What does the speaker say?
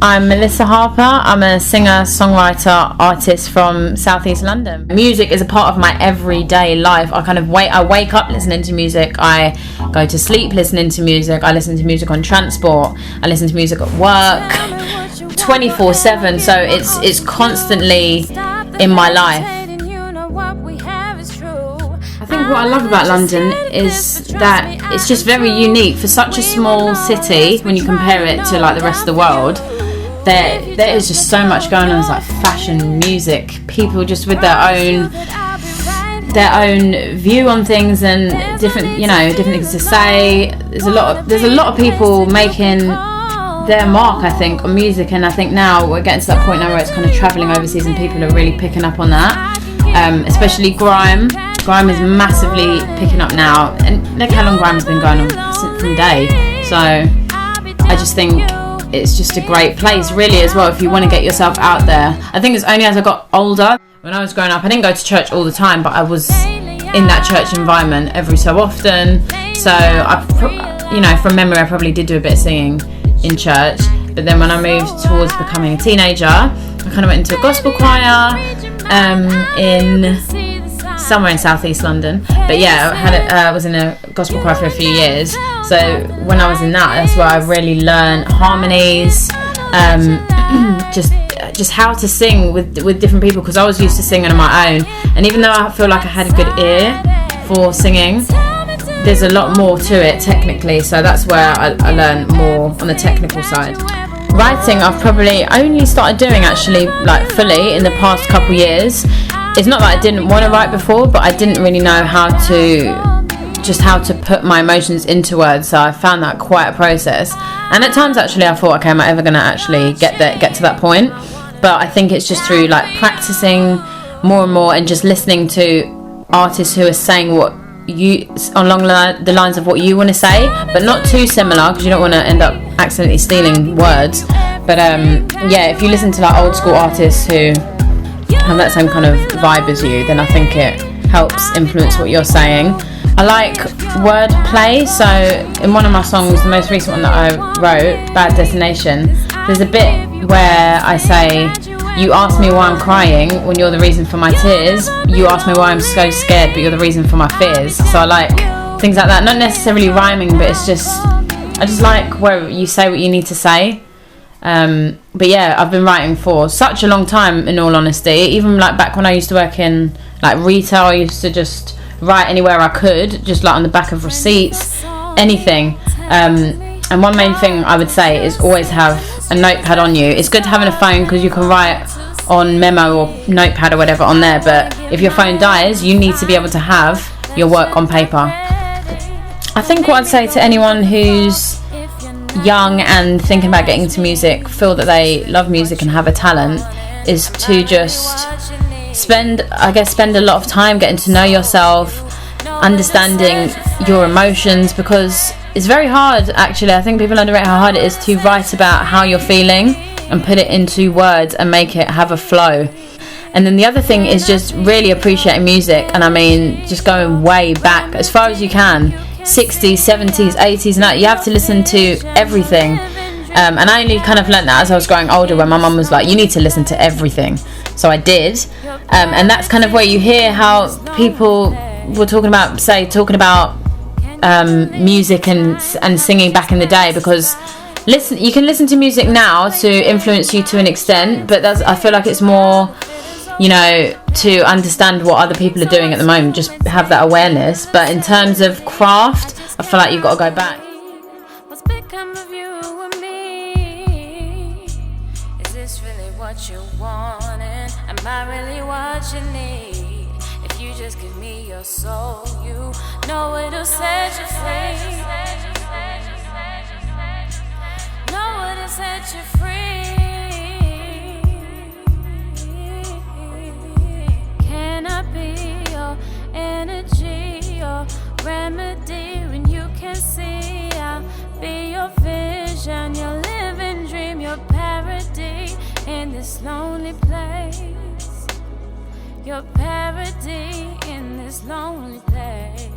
I'm Melissa Harper. I'm a singer, songwriter, artist from Southeast London. Music is a part of my everyday life. I wake up listening to music. I go to sleep listening to music. I listen to music on transport. I listen to music at work 24/7. So it's constantly in my life. I think what I love about London is that it's just very unique for such a small city. When you compare it to like the rest of the world, there is just so much going on. It's like fashion, music, people just with their own view on things and different things to say. There's a lot of people making their mark, I think, on music, and I think now we're getting to that point now where it's kind of travelling overseas and people are really picking up on that. Especially grime. Grime is massively picking up now, and look how long grime's been going on from day. So I just think it's just a great place, really, as well, if you want to get yourself out there. I think it's only as I got older. When I was growing up, I didn't go to church all the time, but I was in that church environment every so often. So from memory, I probably did do a bit of singing in church. But then when I moved towards becoming a teenager, I kind of went into a gospel choir in somewhere in Southeast London. But yeah, I was in a gospel choir for a few years. So when I was in that's where I really learned harmonies, just how to sing with different people, because I was used to singing on my own. And even though I feel like I had a good ear for singing, there's a lot more to it technically. So that's where I learned more on the technical side. Writing, I've probably only started doing actually like fully in the past couple years. It's not that I didn't want to write before, but I didn't really know how to put my emotions into words. So I found that quite a process. And at times actually I thought, okay, am I ever going to actually get to that point? But I think it's just through like practicing more and more and just listening to artists who are saying what you along the lines of what you want to say, but not too similar, because you don't want to end up accidentally stealing words. But if you listen to like old school artists who have that same kind of vibe as you, then I think it helps influence what you're saying. I like wordplay, so in one of my songs, the most recent one that I wrote, Bad Destination, there's a bit where I say, you ask me why I'm crying when you're the reason for my tears. You ask me why I'm so scared, but you're the reason for my fears. So I like things like that. Not necessarily rhyming, but I just like where you say what you need to say. But yeah, I've been writing for such a long time, in all honesty. Even like back when I used to work in like retail, I used to just write anywhere I could, just like on the back of receipts, anything. And one main thing I would say is always have a notepad on you. It's good having a phone because you can write on memo or notepad or whatever on there, but if your phone dies, you need to be able to have your work on paper. I think what I'd say to anyone who's young and thinking about getting into music, feel that they love music and have a talent, is to just spend a lot of time getting to know yourself, understanding your emotions, because it's very hard actually. I think people underrate how hard it is to write about how you're feeling and put it into words and make it have a flow. And then the other thing is just really appreciating music, and I mean just going way back as far as you can, 60s, 70s, 80s, and that. You have to listen to everything. And I only kind of learnt that as I was growing older, when my mum was like, you need to listen to everything. So I did. And that's kind of where you hear how people were talking about music and singing back in the day, because you can listen to music now to influence you to an extent, but I feel like it's more, to understand what other people are doing at the moment, just have that awareness. But in terms of craft, I feel like you've got to go back. What's become of you and me? Is this really what you wanted? Am I really what you need? If you just give me your soul, you know it'll set you free. Know it'll set you free. Can I be your energy, your remedy when you can see? I'll be your vision, your living dream, your parody in this lonely place. Your parody in this lonely place.